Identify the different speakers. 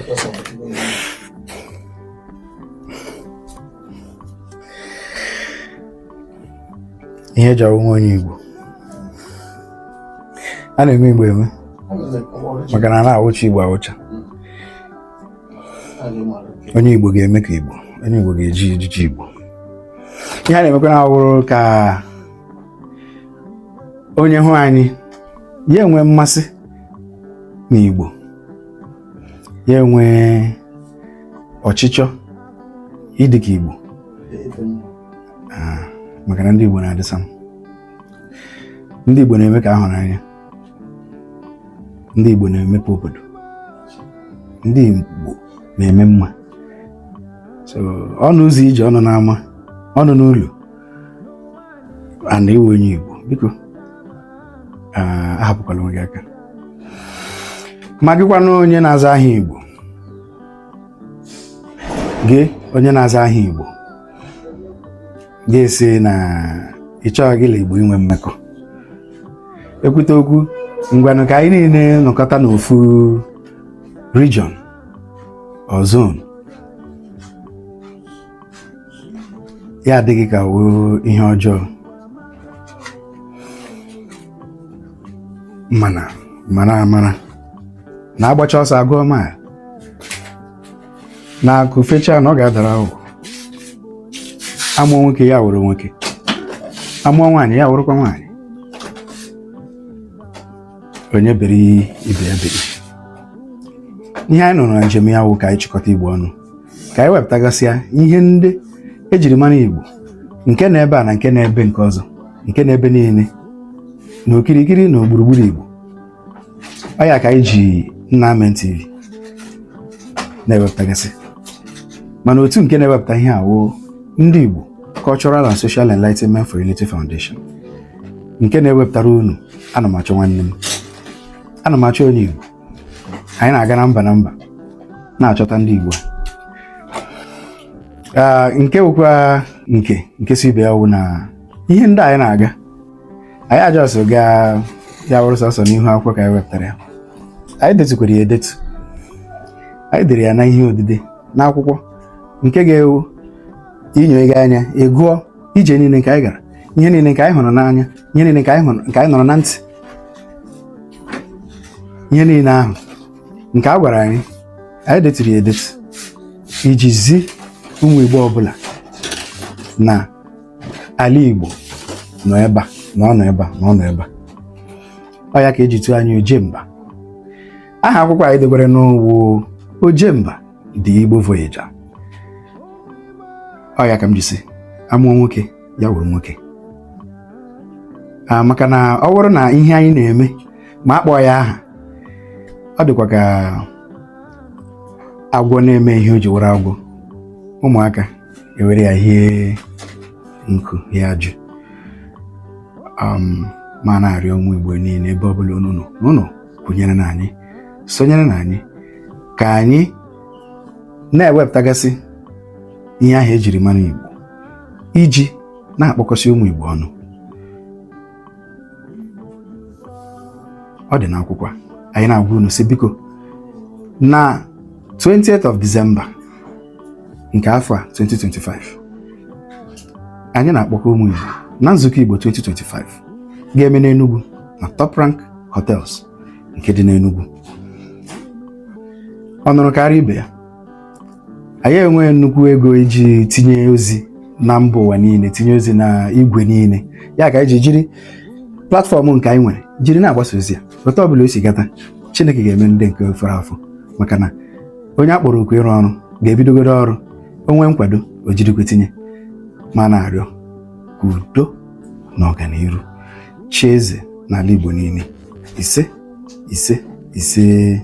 Speaker 1: ihe eji awụ onye Igbo a na-eme Igbo eme maka na na-awụcha Igbo awụcha. Onye Igbo ga-eme ka Igbo, onye Igbo ga-eji ejiji Igbo. Ihe a na-emekwa na awụrụ ka onye hụ anyị ya enwe mmasị n'Igbo, ya enwe ọchịchọ ịdị ka Igbo, maka na ndị Igbo na-adịsa m. Ndị Igbo na-eme ka ahụrụ anya, ndị Igbo na-emepe obodo, ndị Igbo na-eme mma. So ọnụ ụzọ ije, ọnụ n'ama, ọnụ n'ụlọ, a na-ewe onye Igbo, biko ahapụkwala onwe gị aka. Ma gịkwanụ onye na-aza aha Igbo, gị onye na-aza aha Igbo ga-esi na ị chọghị gị na Igbo inwe mmekọ. Ekwute okwu, ngwanụ ka anyị niile nọkọta n'ofu region or zone, ya adịghị ka wuo ihe ọjọọ. Mana na-agbacha ọsọ agụọ mile, na-akụ fecha na ọ ga-adara ahụ. Amụọ nwoke ya wụrụ nwoke, amụọ nwaanyị ya wụrụkwa nwaanyị. Onye bere ibe ya bere. Ihe anyị nọ na njem ya wụ ka anyị chịkọta Igbo ọnụ, ka anyị wepụtagasịa ihe ndị ejiri mara Igbo, nke na ebe a na nke na ebe nke ọzọ, nke na ebe niile na okirikiri na gburugburu Igbo. Ọ ya ka anyị ji Nnamen TV na-ewepụtagasị. Mana otu nke na-ewepụta ihe awụ ndị Igbo Cultural and Social Enlightenment for Unity Foundation, nke na-ewepụtara unu. Ana m achọ nwanne m, ana m achọ onye Igbo. Anyị na-aga na mba na-achọta ndị Igbo. Nke wụkwa nke si ibe ya wụ na ihe ndị anyị na-aga, anyị ajọsọ gaa ya wụrụ sọsọ n'ihu akwụkwọ ka anyị wepụtara ya. Anyị detukwara ya edetu, anyị dere ya na ihe odide n'akwụkwọ, nke ga-ewu inyo ego anya, ịgụọ ije niile nke anyị gara, ihe niile nke anyị hụrụ n'anya, ihe niile nke anyị nọrọ na ntị, ihe niile ahụ nke a gwara anyị deturu ya edetu iji zi ụmụ Igbo ọbụla na ala Igbo nọ ebe a, na ọ nọ ebe a, na ọ nọ ebe a. Ọ ya ka eji tụọ anyị Ojemba. Aha akwụkwọ anyị degwere n'ụwa Ojemba dị Igbo Voyager. Ọ ya ka m ji sị amụọ nwoke ya wụrụ nwoke. Maka na ọ bụrụ na ihe anyị na-eme ma akpọ ya aha, ọ dịkwa ka agwọ na-eme ihe o ji were agwọ. Ụmụaka ewere ya hie nkụ ya ajụ. Ma na-arịọ ụmụ Igbo niile ebe ọbụla unu kwụnyere na anyị, sonyere na anyị, ka anyị na-ewepụtagasị ihe ahụ ejiri mara Igbo, iji na-akpọkọsị ụmụ Igbo ọnụ. Ọ dị n'akwụkwọ. Anyị na-agwa unu sị biko na 20th of December nke afọ a 2025, anyị na-akpọkọ ụmụ Igbo na nzukọ Igbo 2025 ga-eme n'Enugu na Top Rank Hotels nke dị n'Enugu. Ọ nụrụ karịa ibe ya. Anyị enweghị nnukwu ego iji tinye ozi na mba ụwa niile, tinye ozi na igwe niile, ya ka anyị jiri platfọm nke anyị nwere jiri na-agbasa ozi ya. Otu ọbụla o si gata, Chineke ga-eme ndị nke fọrọ afọ, maka na onye akpọrọ okwu ịrụ ọrụ ga-ebidogoro ọrụ, onwe nkwado o jirikwa tinye. Ma na-arịọ ka udo na ọganiru chi eze n'ala Igbo niile. Ise ise ise.